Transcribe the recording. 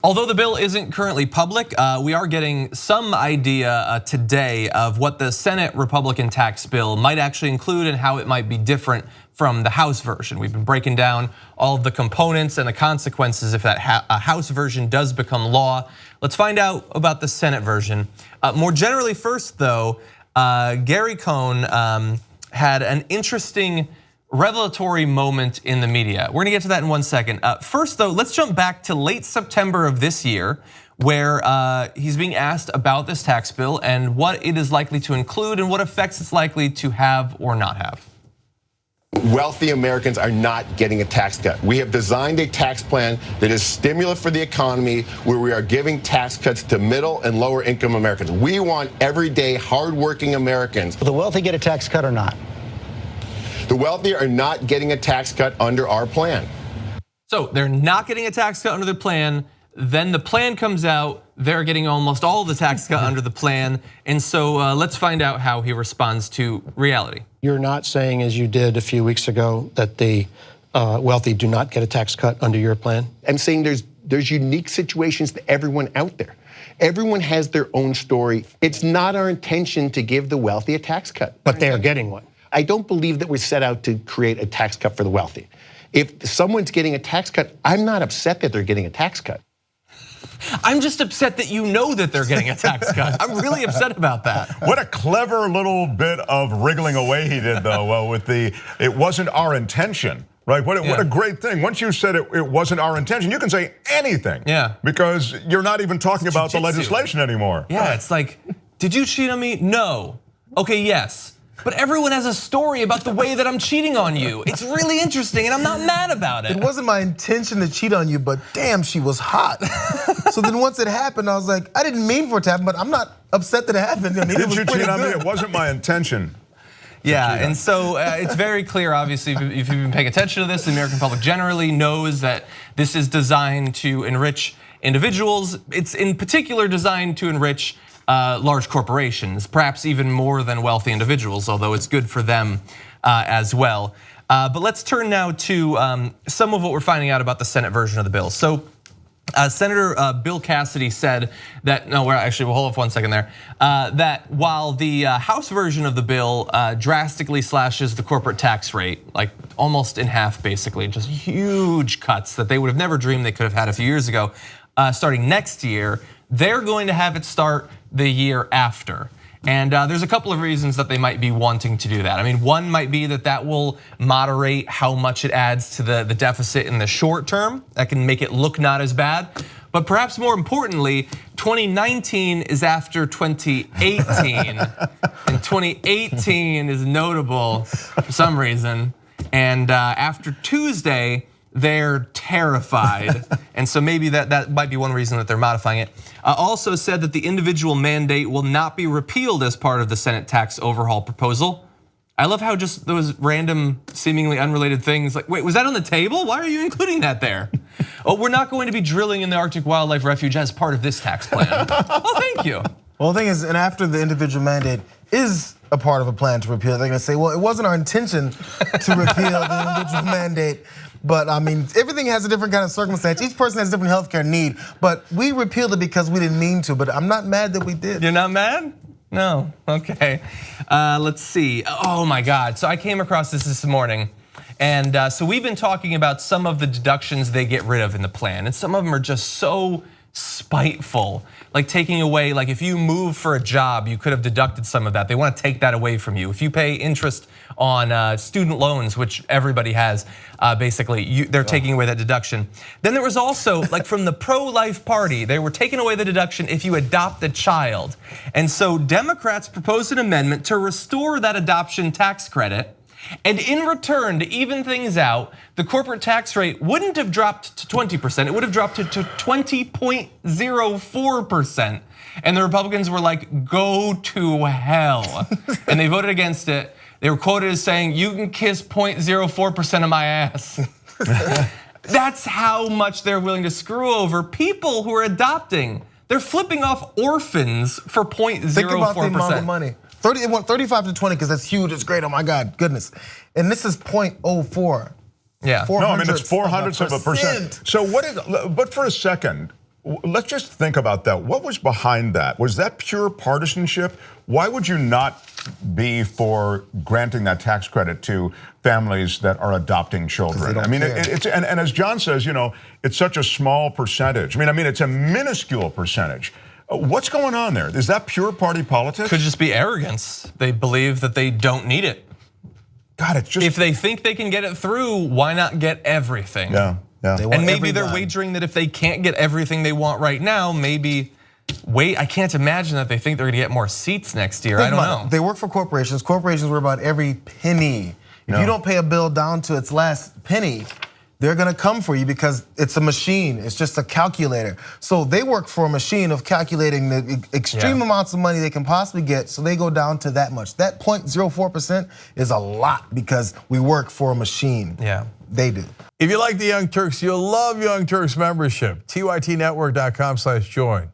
Although the bill isn't currently public, we are getting some idea today of what the Senate Republican tax bill might actually include and how it might be different from the House version. We've been breaking down all of the components and the consequences if that House version does become law. Let's find out about the Senate version. More generally first though, Gary Cohn had an interesting revelatory moment in the media. We're gonna get to that in 1 second. First though, let's jump back to late September of this year where he's being asked about this tax bill and what it is likely to include and what effects it's likely to have or not have. Wealthy Americans are not getting a tax cut. We have designed a tax plan that is stimulus for the economy where we are giving tax cuts to middle and lower income Americans. We want everyday hardworking Americans. Will the wealthy get a tax cut or not? The wealthy are not getting a tax cut under our plan. So they're not getting a tax cut under the plan. Then the plan comes out, they're getting almost all of the tax cut under the plan. And so let's find out how he responds to reality. You're not saying, as you did a few weeks ago, that the wealthy do not get a tax cut under your plan? I'm saying there's unique situations to everyone out there. Everyone has their own story. It's not our intention to give the wealthy a tax cut. But they are getting one. I don't believe that we're set out to create a tax cut for the wealthy. If someone's getting a tax cut, I'm not upset that they're getting a tax cut. I'm just upset that you know that they're getting a tax cut. I'm really upset about that. What a clever little bit of wriggling away he did though, well, with the, it wasn't our intention, right? What a great thing. Once you said it wasn't our intention, you can say anything. Yeah. Because you're not even talking about the legislation anymore. Yeah, it's like, did you cheat on me? No. Okay, yes. But everyone has a story about the way that I'm cheating on you. It's really interesting and I'm not mad about it. It wasn't my intention to cheat on you, but damn, she was hot. So then once it happened, I was like, I didn't mean for it to happen, but I'm not upset that it happened. I mean, Did you cheat on me? It wasn't my intention. Yeah, and so it's very clear, obviously, if you've been paying attention to this, the American public generally knows that this is designed to enrich individuals. It's in particular designed to enrich large corporations, perhaps even more than wealthy individuals, although it's good for them as well. But let's turn now to some of what we're finding out about the Senate version of the bill. So Senator Bill Cassidy said that, no, we'll hold off 1 second there, that while the House version of the bill drastically slashes the corporate tax rate, like almost in half basically, just huge cuts that they would have never dreamed they could have had a few years ago, starting next year, they're going to have it start the year after. And there's a couple of reasons that they might be wanting to do that. I mean, one might be that will moderate how much it adds to the deficit in the short term. That can make it look not as bad. But perhaps more importantly, 2019 is after 2018. And 2018 is notable for some reason. And after Tuesday, they're terrified. And so maybe that might be one reason that they're modifying it. Also said that the individual mandate will not be repealed as part of the Senate tax overhaul proposal. I love how just those random, seemingly unrelated things, like, wait, was that on the table? Why are you including that there? Oh, we're not going to be drilling in the Arctic Wildlife Refuge as part of this tax plan. Oh, thank you. Well, the thing is, and after the individual mandate is a part of a plan to repeal, they're gonna say, well, it wasn't our intention to repeal the individual mandate. But I mean, everything has a different kind of circumstance. Each person has a different healthcare need, but we repealed it because we didn't mean to, but I'm not mad that we did. You're not mad? No, okay. Let's see, oh my God. So I came across this morning, and so we've been talking about some of the deductions they get rid of in the plan, and some of them are just so spiteful. Like taking away, like if you move for a job, you could have deducted some of that. They want to take that away from you. If you pay interest on student loans, which everybody has, basically, they're taking away that deduction. Then there was also, like from the pro-life party, they were taking away the deduction if you adopt a child. And so Democrats proposed an amendment to restore that adoption tax credit. And in return, to even things out, the corporate tax rate wouldn't have dropped to 20%, it would have dropped to 20.04%. And the Republicans were like, go to hell. And they voted against it. They were quoted as saying, you can kiss 0.04% of my ass. That's how much they're willing to screw over people who are adopting. They're flipping off orphans for 0.04%. Think about the amount of money. They want 35 to 20 because that's huge, it's great, oh my God, goodness. And this is 0.04. Yeah. No, I mean, it's 0.04%. So what is, but for a second, let's just think about that. What was behind that? Was that pure partisanship? Why would you not be for granting that tax credit to families that are adopting children? I mean, and as John says, it's such a small percentage. I mean, it's a minuscule percentage. What's going on there? Is that pure party politics? Could just be arrogance. They believe that they don't need it. God, it's just... If they think they can get it through, why not get everything? Yeah. And maybe they're wagering that if they can't get everything they want right now, maybe wait. I can't imagine that they think they're gonna get more seats next year. I don't know. They work for corporations. Corporations worry about every penny. If you don't pay a bill down to its last penny, they're gonna come for you because it's a machine. It's just a calculator. So they work for a machine of calculating the extreme amounts of money they can possibly get, so they go down to that much. That 0.04% is a lot because we work for a machine. Yeah. They do. If you like the Young Turks, you'll love Young Turks membership. TYTnetwork.com/join.